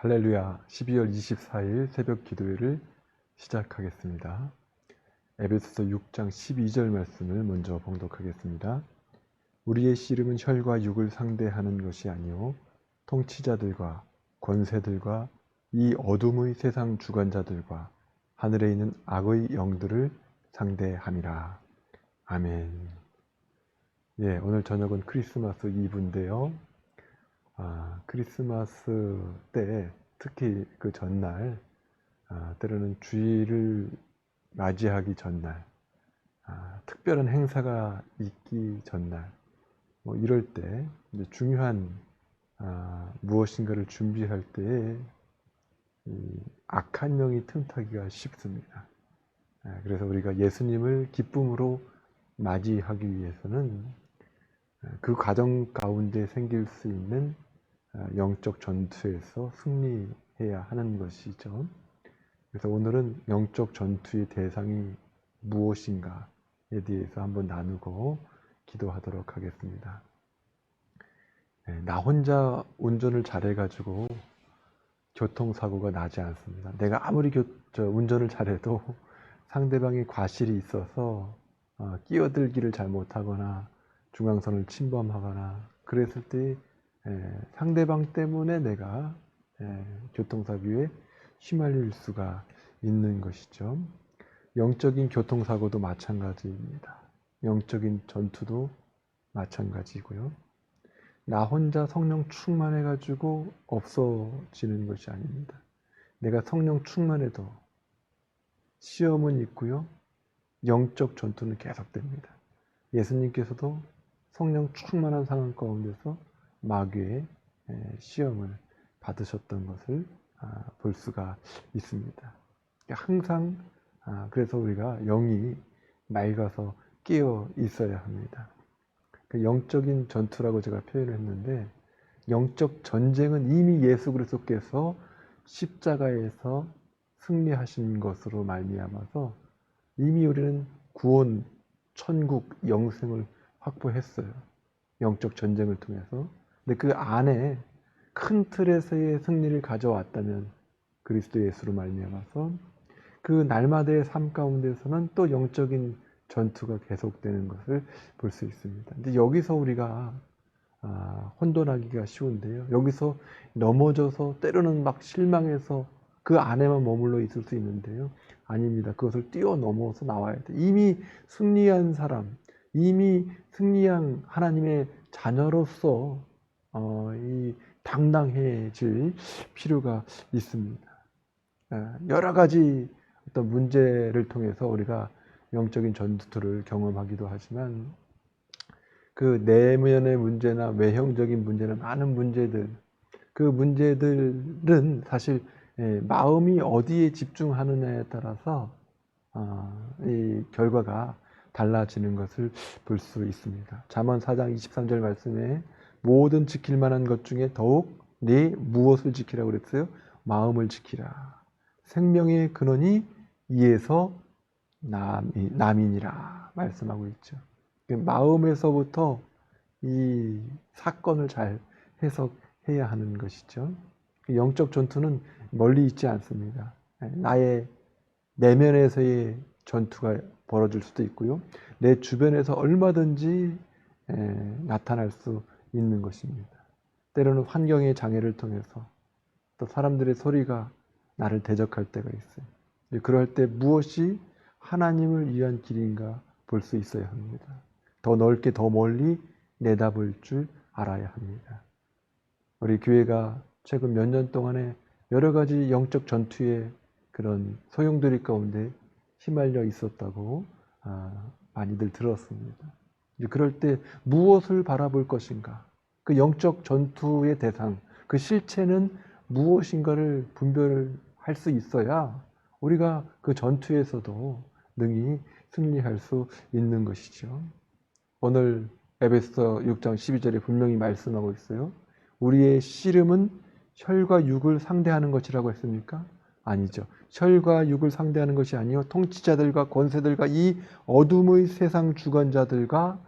할렐루야. 12월 24일 새벽 기도회를 시작하겠습니다. 에베소서 6장 12절 말씀을 먼저 봉독하겠습니다. 우리의 씨름은 혈과 육을 상대하는 것이 아니요 통치자들과 권세들과 이 어둠의 세상 주관자들과 하늘에 있는 악의 영들을 상대함이라. 아멘. 예, 오늘 저녁은 크리스마스 이브인데요. 크리스마스 때 특히 그 전날, 때로는 주일을 맞이하기 전날, 특별한 행사가 있기 전날, 이럴 때 이제 중요한 무엇인가를 준비할 때에 이 악한 영이 틈타기가 쉽습니다. 그래서 우리가 예수님을 기쁨으로 맞이하기 위해서는 그 과정 가운데 생길 수 있는 영적 전투에서 승리해야 하는 것이죠. 그래서 오늘은 영적 전투의 대상이 무엇인가에 대해서 한번 나누고 기도하도록 하겠습니다. 나 혼자 운전을 잘해가지고 교통사고가 나지 않습니다. 내가 아무리 운전을 잘해도 상대방의 과실이 있어서 끼어들기를 잘못하거나 중앙선을 침범하거나 그랬을 때 상대방 때문에 내가 교통사고에 휘말릴 수가 있는 것이죠. 영적인 교통사고도 마찬가지입니다. 영적인 전투도 마찬가지고요. 나 혼자 성령 충만해가지고 없어지는 것이 아닙니다. 내가 성령 충만해도 시험은 있고요. 영적 전투는 계속됩니다. 예수님께서도 성령 충만한 상황 가운데서 마귀의 시험을 받으셨던 것을 볼 수가 있습니다. 항상 그래서 우리가 영이 맑아서 깨어 있어야 합니다. 영적인 전투라고 제가 표현을 했는데 영적 전쟁은 이미 예수 그리스도께서 십자가에서 승리하신 것으로 말미암아서 이미 우리는 구원, 천국, 영생을 확보했어요. 영적 전쟁을 통해서. 근데 그 안에 큰 틀에서의 승리를 가져왔다면 그리스도 예수로 말미암아서 그 날마다의 삶 가운데서는 또 영적인 전투가 계속되는 것을 볼 수 있습니다. 근데 여기서 우리가 혼돈하기가 쉬운데요. 여기서 넘어져서 때로는 막 실망해서 그 안에만 머물러 있을 수 있는데요. 아닙니다. 그것을 뛰어넘어서 나와야 돼. 이미 승리한 사람, 이미 승리한 하나님의 자녀로서 이 당당해질 필요가 있습니다. 여러 가지 어떤 문제를 통해서 우리가 영적인 전투를 경험하기도 하지만 그 내면의 문제나 외형적인 문제나 많은 문제들, 그 문제들은 사실 마음이 어디에 집중하느냐에 따라서 이 결과가 달라지는 것을 볼 수 있습니다. 잠언 4장 23절 말씀에 모든 지킬 만한 것 중에 더욱 네 무엇을 지키라고 그랬어요? 마음을 지키라. 생명의 근원이 이에서 남이니라 말씀하고 있죠. 마음에서부터 이 사건을 잘 해석해야 하는 것이죠. 영적 전투는 멀리 있지 않습니다. 나의 내면에서의 전투가 벌어질 수도 있고요. 내 주변에서 얼마든지 나타날 수 있는 것입니다. 때로는 환경의 장애를 통해서 또 사람들의 소리가 나를 대적할 때가 있어요. 그럴 때 무엇이 하나님을 위한 길인가 볼 수 있어야 합니다. 더 넓게 더 멀리 내다볼 줄 알아야 합니다. 우리 교회가 최근 몇 년 동안에 여러 가지 영적 전투의 그런 소용돌이 가운데 휘말려 있었다고 많이들 들었습니다. 그럴 때 무엇을 바라볼 것인가? 그 영적 전투의 대상, 그 실체는 무엇인가를 분별할 수 있어야 우리가 그 전투에서도 능히 승리할 수 있는 것이죠. 오늘 에베소서 6장 12절에 분명히 말씀하고 있어요. 우리의 씨름은 혈과 육을 상대하는 것이라고 했습니까? 아니죠. 혈과 육을 상대하는 것이 아니요 통치자들과 권세들과 이 어둠의 세상 주관자들과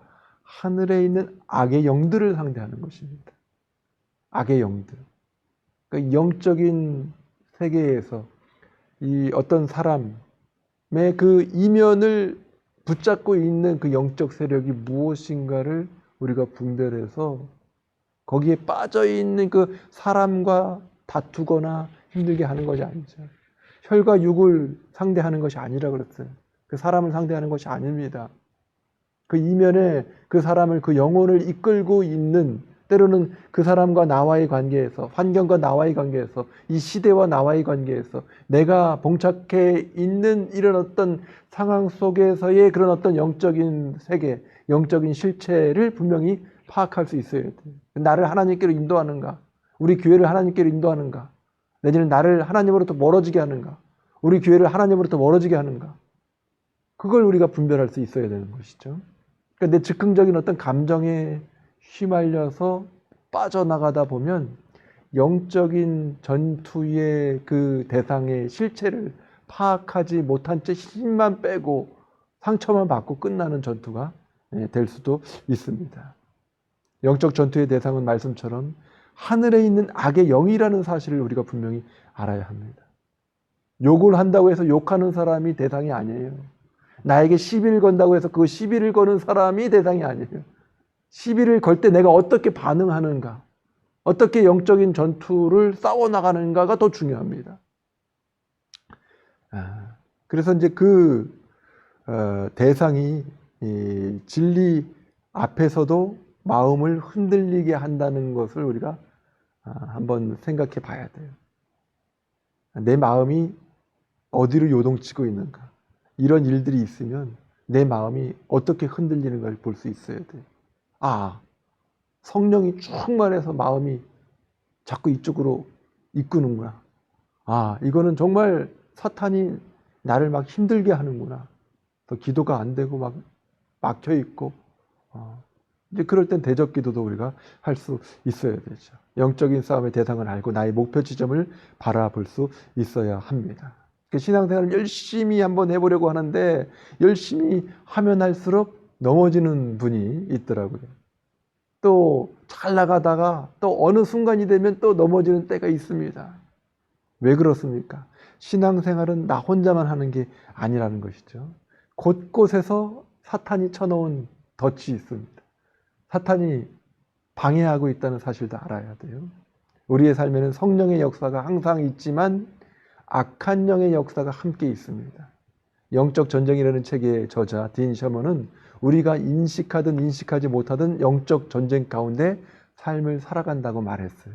하늘에 있는 악의 영들을 상대하는 것입니다. 악의 영들. 그러니까 영적인 세계에서 이 어떤 사람의 그 이면을 붙잡고 있는 그 영적 세력이 무엇인가를 우리가 분별해서 거기에 빠져 있는 그 사람과 다투거나 힘들게 하는 것이 아니죠. 혈과 육을 상대하는 것이 아니라 그랬어요. 그 사람을 상대하는 것이 아닙니다. 그 이면에 그 사람을, 그 영혼을 이끌고 있는, 때로는 그 사람과 나와의 관계에서, 환경과 나와의 관계에서, 이 시대와 나와의 관계에서 내가 봉착해 있는 이런 어떤 상황 속에서의 그런 어떤 영적인 세계, 영적인 실체를 분명히 파악할 수 있어야 돼요. 나를 하나님께로 인도하는가? 우리 교회를 하나님께로 인도하는가? 내지는 나를 하나님으로부터 멀어지게 하는가? 우리 교회를 하나님으로부터 멀어지게 하는가? 그걸 우리가 분별할 수 있어야 되는 것이죠. 그러니까 내 즉흥적인 어떤 감정에 휘말려서 빠져나가다 보면 영적인 전투의 그 대상의 실체를 파악하지 못한 채 힘만 빼고 상처만 받고 끝나는 전투가 될 수도 있습니다. 영적 전투의 대상은 말씀처럼 하늘에 있는 악의 영이라는 사실을 우리가 분명히 알아야 합니다. 욕을 한다고 해서 욕하는 사람이 대상이 아니에요. 나에게 시비를 건다고 해서 그 시비를 거는 사람이 대상이 아니에요. 시비를 걸 때 내가 어떻게 반응하는가, 어떻게 영적인 전투를 싸워나가는가가 더 중요합니다. 그래서 이제 그 대상이 진리 앞에서도 마음을 흔들리게 한다는 것을 우리가 한번 생각해 봐야 돼요. 내 마음이 어디로 요동치고 있는가, 이런 일들이 있으면 내 마음이 어떻게 흔들리는가를 볼 수 있어야 돼요. 성령이 충만해서 마음이 자꾸 이쪽으로 이끄는구나. 이거는 정말 사탄이 나를 막 힘들게 하는구나. 또 기도가 안 되고 막 막혀 있고, 이제 그럴 땐 대적 기도도 우리가 할 수 있어야 되죠. 영적인 싸움의 대상을 알고 나의 목표 지점을 바라볼 수 있어야 합니다. 신앙생활을 열심히 한번 해보려고 하는데 열심히 하면 할수록 넘어지는 분이 있더라고요. 또 잘 나가다가 또 어느 순간이 되면 또 넘어지는 때가 있습니다. 왜 그렇습니까? 신앙생활은 나 혼자만 하는 게 아니라는 것이죠. 곳곳에서 사탄이 쳐놓은 덫이 있습니다. 사탄이 방해하고 있다는 사실도 알아야 돼요. 우리의 삶에는 성령의 역사가 항상 있지만 악한 영의 역사가 함께 있습니다. 영적 전쟁이라는 책의 저자 딘 셔먼은 우리가 인식하든 인식하지 못하든 영적 전쟁 가운데 삶을 살아간다고 말했어요.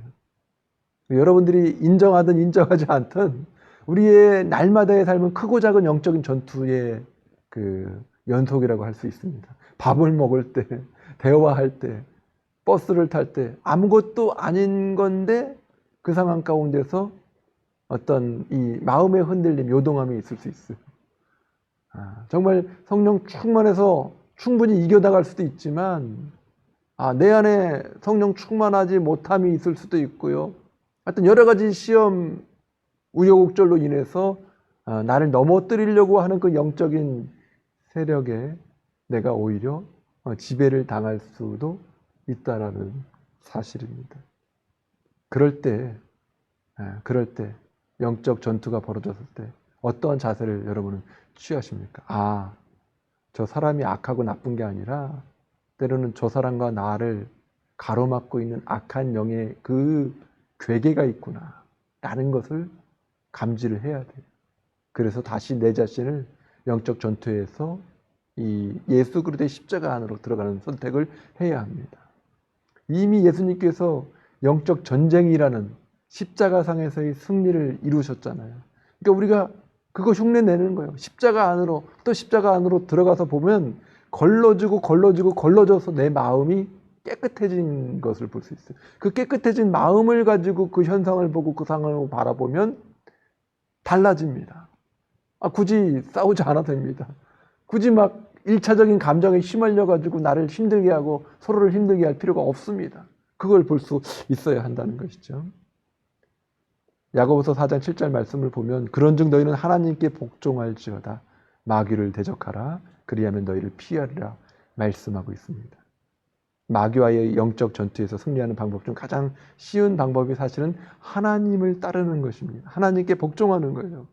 여러분들이 인정하든 인정하지 않든 우리의 날마다의 삶은 크고 작은 영적인 전투의 그 연속이라고 할 수 있습니다. 밥을 먹을 때, 대화할 때, 버스를 탈 때 아무것도 아닌 건데 그 상황 가운데서 어떤 이 마음의 흔들림, 요동함이 있을 수 있어요. 정말 성령 충만해서 충분히 이겨나갈 수도 있지만 내 안에 성령 충만하지 못함이 있을 수도 있고요. 하여튼 여러 가지 시험, 우여곡절로 인해서 나를 넘어뜨리려고 하는 그 영적인 세력에 내가 오히려 지배를 당할 수도 있다라는 사실입니다. 그럴 때 영적 전투가 벌어졌을 때 어떠한 자세를 여러분은 취하십니까? 저 사람이 악하고 나쁜 게 아니라 때로는 저 사람과 나를 가로막고 있는 악한 영의 그 괴계가 있구나 라는 것을 감지를 해야 돼요. 그래서 다시 내 자신을 영적 전투에서 이 예수 그리스도의 십자가 안으로 들어가는 선택을 해야 합니다. 이미 예수님께서 영적 전쟁이라는 십자가상에서의 승리를 이루셨잖아요. 그러니까 우리가 그거 흉내 내는 거예요. 십자가 안으로, 또 십자가 안으로 들어가서 보면 걸러져서 내 마음이 깨끗해진 것을 볼 수 있어요. 그 깨끗해진 마음을 가지고 그 현상을 보고 그 상황을 바라보면 달라집니다. 굳이 싸우지 않아도 됩니다. 굳이 막 1차적인 감정에 휘말려 가지고 나를 힘들게 하고 서로를 힘들게 할 필요가 없습니다. 그걸 볼 수 있어야 한다는 것이죠. 야고보서 4장 7절 말씀을 보면 그런즉 너희는 하나님께 복종할지어다 마귀를 대적하라 그리하면 너희를 피하리라 말씀하고 있습니다. 마귀와의 영적 전투에서 승리하는 방법 중 가장 쉬운 방법이 사실은 하나님을 따르는 것입니다. 하나님께 복종하는 거예요.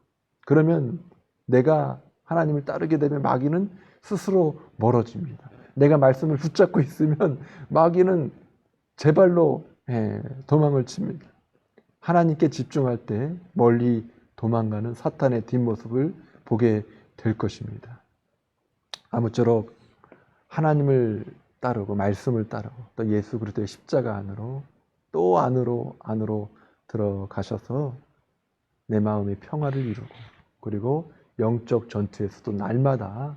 그러면 내가 하나님을 따르게 되면 마귀는 스스로 멀어집니다. 내가 말씀을 붙잡고 있으면 마귀는 제 발로 도망을 칩니다. 하나님께 집중할 때 멀리 도망가는 사탄의 뒷모습을 보게 될 것입니다. 아무쪼록 하나님을 따르고 말씀을 따르고 또 예수 그리스도의 십자가 안으로 또 안으로 들어가셔서 내 마음의 평화를 이루고 그리고 영적 전투에서도 날마다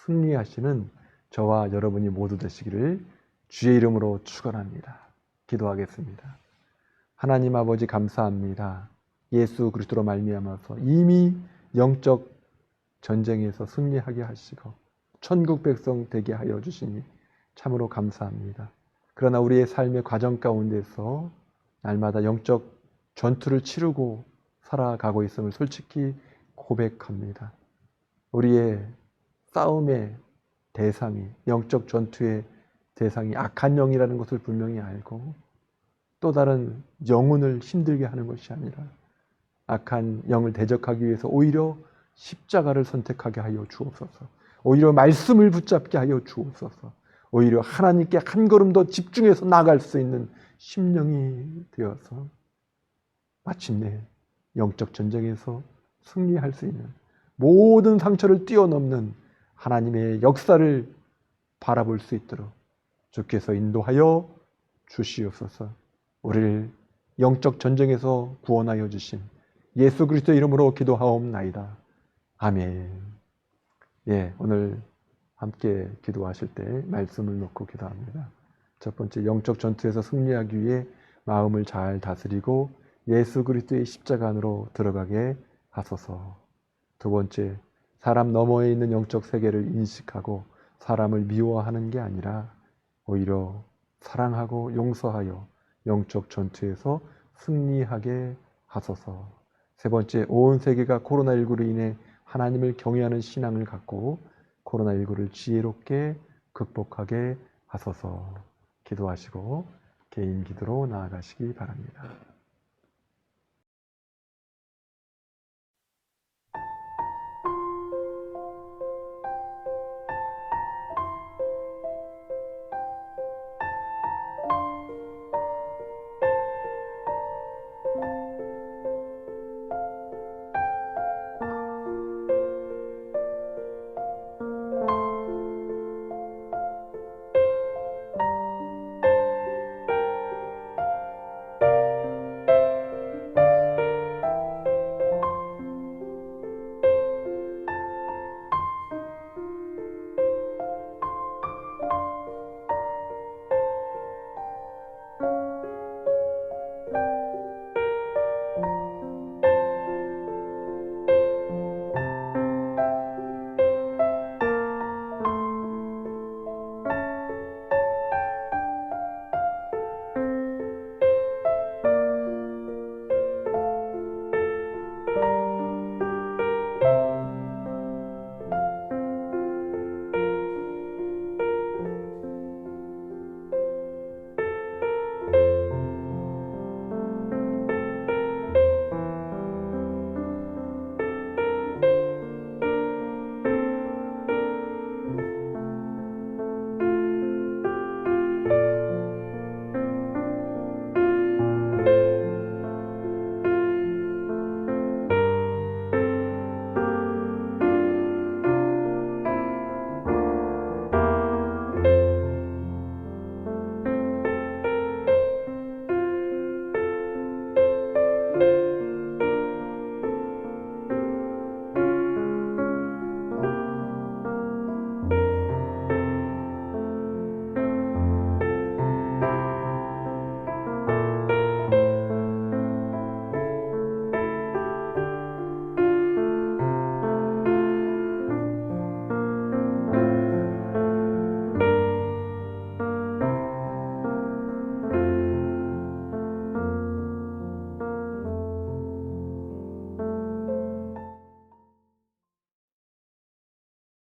승리하시는 저와 여러분이 모두 되시기를 주의 이름으로 축원합니다. 기도하겠습니다. 하나님 아버지 감사합니다. 예수 그리스도로 말미암아서 이미 영적 전쟁에서 승리하게 하시고 천국 백성 되게 하여 주시니 참으로 감사합니다. 그러나 우리의 삶의 과정 가운데서 날마다 영적 전투를 치르고 살아가고 있음을 솔직히 고백합니다. 우리의 싸움의 대상이 영적 전투의 대상이 악한 영이라는 것을 분명히 알고 또 다른 영혼을 힘들게 하는 것이 아니라 악한 영을 대적하기 위해서 오히려 십자가를 선택하게 하여 주옵소서. 오히려 말씀을 붙잡게 하여 주옵소서. 오히려 하나님께 한 걸음 더 집중해서 나아갈 수 있는 심령이 되어서 마침내 영적 전쟁에서 승리할 수 있는 모든 상처를 뛰어넘는 하나님의 역사를 바라볼 수 있도록 주께서 인도하여 주시옵소서. 우리를 영적 전쟁에서 구원하여 주신 예수 그리스도의 이름으로 기도하옵나이다. 아멘. 오늘 함께 기도하실 때 말씀을 놓고 기도합니다. 첫 번째, 영적 전투에서 승리하기 위해 마음을 잘 다스리고 예수 그리스도의 십자가 안으로 들어가게 하소서. 두 번째, 사람 너머에 있는 영적 세계를 인식하고 사람을 미워하는 게 아니라 오히려 사랑하고 용서하여 영적 전투에서 승리하게 하소서. 세 번째, 온 세계가 코로나19로 인해 하나님을 경외하는 신앙을 갖고 코로나19를 지혜롭게 극복하게 하소서. 기도하시고 개인 기도로 나아가시기 바랍니다.